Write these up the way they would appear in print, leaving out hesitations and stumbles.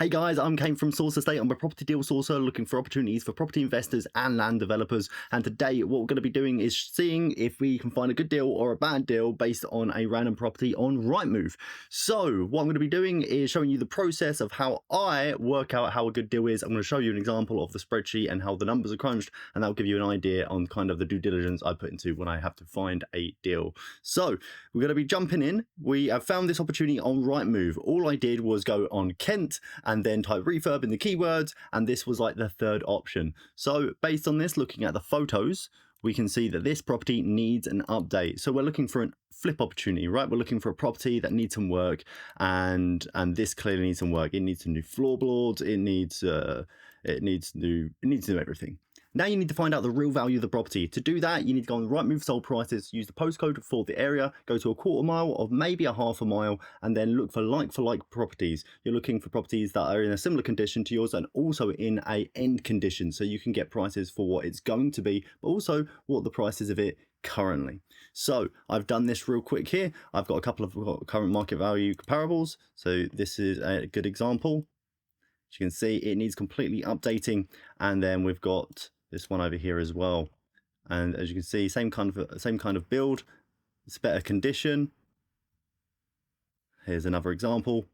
Hey guys, I'm Kane from Source Estate. I'm a property deal sourcer looking for opportunities for property investors and land developers. And today what we're going to be doing is seeing if we can find a good deal or a bad deal based on a random property on Rightmove. So what I'm going to be doing is showing you the process of how I work out how a good deal is. I'm going to show you an example of the spreadsheet and how the numbers are crunched, and that'll give you an idea on kind of the due diligence I put into when I have to find a deal. So we're going to be jumping in. We have found this opportunity on Rightmove. All I did was go on Kent and then type refurb in the keywords, and this was like the third option. So based on this, looking at the photos, we can see that this property needs an update. So we're looking for a flip opportunity, right? We're looking for a property that needs some work, and this clearly needs some work. It needs some new floorboards. It needs new everything. Now you need to find out the real value of the property. To do that, you need to go on the Rightmove sold prices, use the postcode for the area, go to a quarter mile or maybe a half a mile, and then look for like properties. You're looking for properties that are in a similar condition to yours and also in a end condition, so you can get prices for what it's going to be, but also what the price is of it currently. So I've done this real quick here. I've got a couple of current market value comparables. So this is a good example. As you can see, it needs completely updating, and then we've got this one over here as well, and as you can see, same kind of build. It's better condition. Here's another example.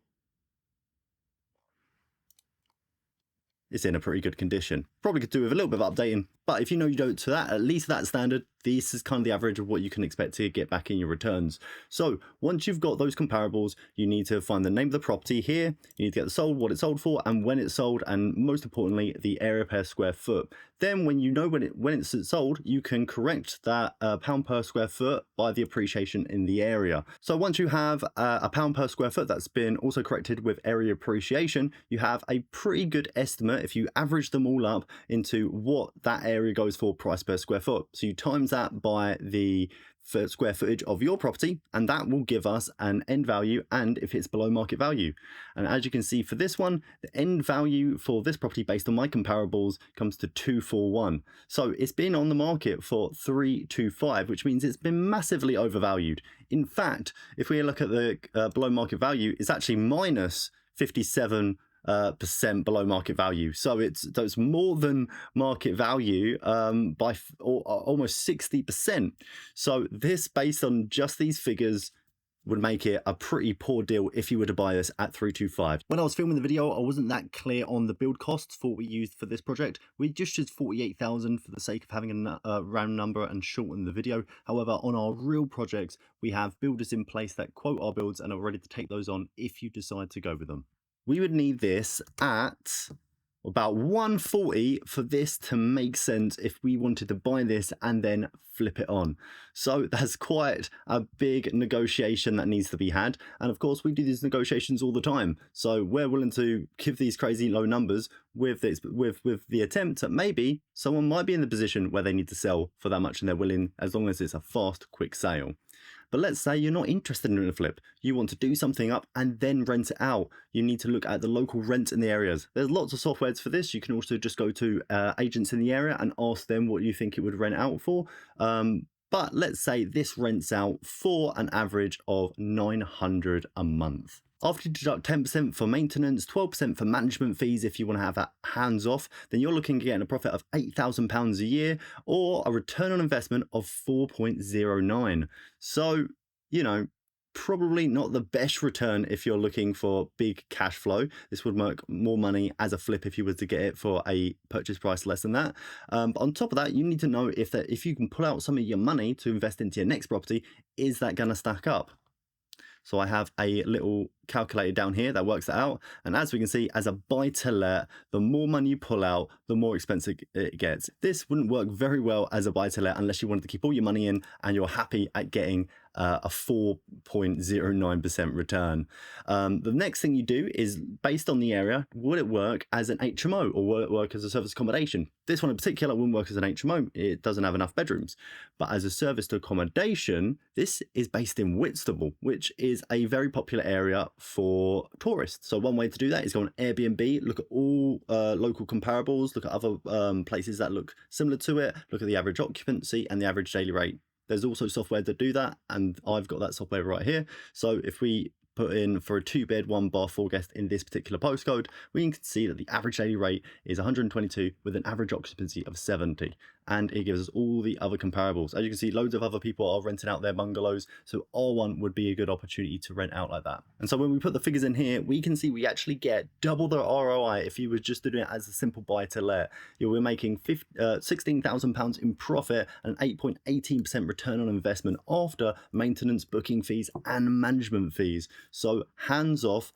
It's in a pretty good condition. Probably could do with a little bit of updating, but if you know you don't to that, at least that standard, this is kind of the average of what you can expect to get back in your returns. So once you've got those comparables, you need to find the name of the property here. You need to get the sold, what it's sold for, and when it's sold, and most importantly, the area per square foot. Then when you know when it's sold, you can correct that pound per square foot by the appreciation in the area. So once you have a pound per square foot that's been also corrected with area appreciation, you have a pretty good estimate if you average them all up into what that area goes for price per square foot. So you times that by the square footage of your property, and that will give us an end value and if it's below market value. And as you can see for this one, the end value for this property based on my comparables comes to 241. So it's been on the market for 325, which means it's been massively overvalued. In fact, if we look at the below market value, it's actually minus 57% below market value. So it's more than market value by almost 60%. So this, based on just these figures, would make it a pretty poor deal if you were to buy this at 325. When I was filming the video, I wasn't that clear on the build costs for what we used for this project. We just used 48,000 for the sake of having a round number and shorten the video. However, on our real projects, we have builders in place that quote our builds and are ready to take those on if you decide to go with them. We would need this at about 140 for this to make sense if we wanted to buy this and then flip it on. So that's quite a big negotiation that needs to be had. And of course, we do these negotiations all the time. So we're willing to give these crazy low numbers with the attempt that maybe someone might be in the position where they need to sell for that much and they're willing, as long as it's a fast, quick sale. But let's say you're not interested in a flip. You want to do something up and then rent it out. You need to look at the local rent in the areas. There's lots of softwares for this. You can also just go to agents in the area and ask them what you think it would rent out for. But let's say this rents out for an average of $900 a month. After you deduct 10% for maintenance, 12% for management fees if you want to have that hands off, then you're looking at getting a profit of £8,000 a year or a return on investment of 4.09. So, you know, probably not the best return if you're looking for big cash flow. This would make more money as a flip if you were to get it for a purchase price less than that. But on top of that, you need to know if you can pull out some of your money to invest into your next property, is that going to stack up? So I have a little calculator down here that works that out. And as we can see, as a buy to let, the more money you pull out, the more expensive it gets. This wouldn't work very well as a buy to let unless you wanted to keep all your money in and you're happy at getting a 4.09% return. The next thing you do is, based on the area, would it work as an HMO or would it work as a service accommodation? This one in particular wouldn't work as an HMO. It doesn't have enough bedrooms. But as a service to accommodation, this is based in Whitstable, which is a very popular area for tourists. So one way to do that is go on Airbnb, look at all local comparables, look at other places that look similar to it, look at the average occupancy and the average daily rate. There's also software to do that, and I've got that software right here. So if we put in for a 2-bed, 1-bath, 4-guest in this particular postcode, we can see that the average daily rate is 122 with an average occupancy of 70. And it gives us all the other comparables. As you can see, loads of other people are renting out their bungalows, so R1 would be a good opportunity to rent out like that. And so when we put the figures in here, we can see we actually get double the ROI if you were just doing it as a simple buy to let. We're making £16,000 in profit and 8.18% return on investment after maintenance, booking fees, and management fees. So hands off,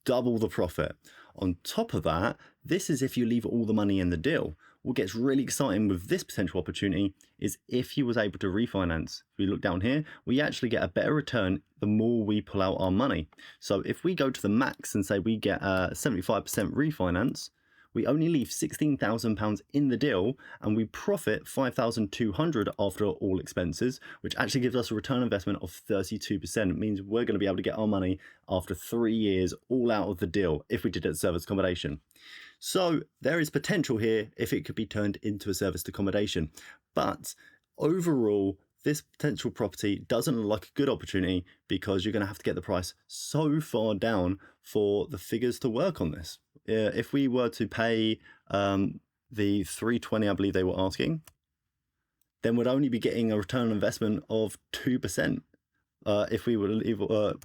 double the profit. On top of that, this is if you leave all the money in the deal. What gets really exciting with this potential opportunity is if you was able to refinance. If we look down here, we actually get a better return the more we pull out our money. So if we go to the max and say we get a 75% refinance, we only leave £16,000 in the deal and we profit $5,200 after all expenses, which actually gives us a return on investment of 32%. It means we're going to be able to get our money after 3 years all out of the deal if we did it service accommodation. So there is potential here if it could be turned into a serviced accommodation. But overall, this potential property doesn't look like a good opportunity because you're going to have to get the price so far down for the figures to work on this. If we were to pay the 320, I believe they were asking, then we'd only be getting a return on investment of 2%. If we would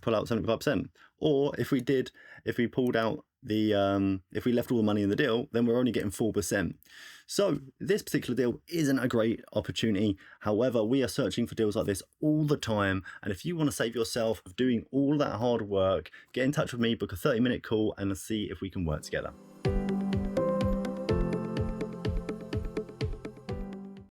pull out 75%, or if we pulled out if we left all the money in the deal, then we're only getting 4%. So this particular deal isn't a great opportunity. However, we are searching for deals like this all the time. And if you want to save yourself doing all that hard work, get in touch with me, book a 30-minute call and see if we can work together.